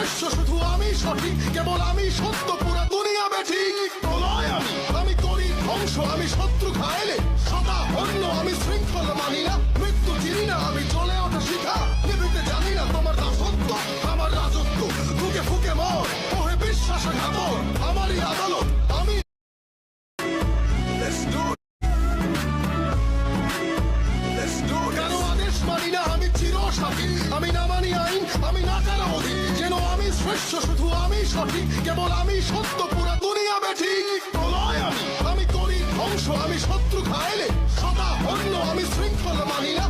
শ্রেষ্ঠ, শুধু আমি সঠিক, কেবল আমি সত্য, পুরা দুনিয়া বেঠিক। প্রলয় আমি করি ধ্বংস, আমি শত্রু খাইলে সদা অন্য, আমি শৃঙ্খলা মানি না, মৃত্যু চিনি না, আমি চলে ওঠা শিখা, নিভিতে জানি না তোমার দাসত্ব, আমার রাজত্ব, ফুকে ফুকে মর, ওহে বিশ্বাসঘাত, আমারই আদালত, আমি কেন আদেশ মানি না, আমি চিরসাথী, আমি না মানি আইন, আমি না কারো অধীন, যেন আমি শ্রেষ্ঠ, শুধু আমি সঠিক, কেবল আমি সত্য, পুরা দুনিয়া বেঠিক। প্রলয় আমি করি ধ্বংস, আমি শত্রু খাইলে সদা অন্য, আমি শৃঙ্খলা মানি না,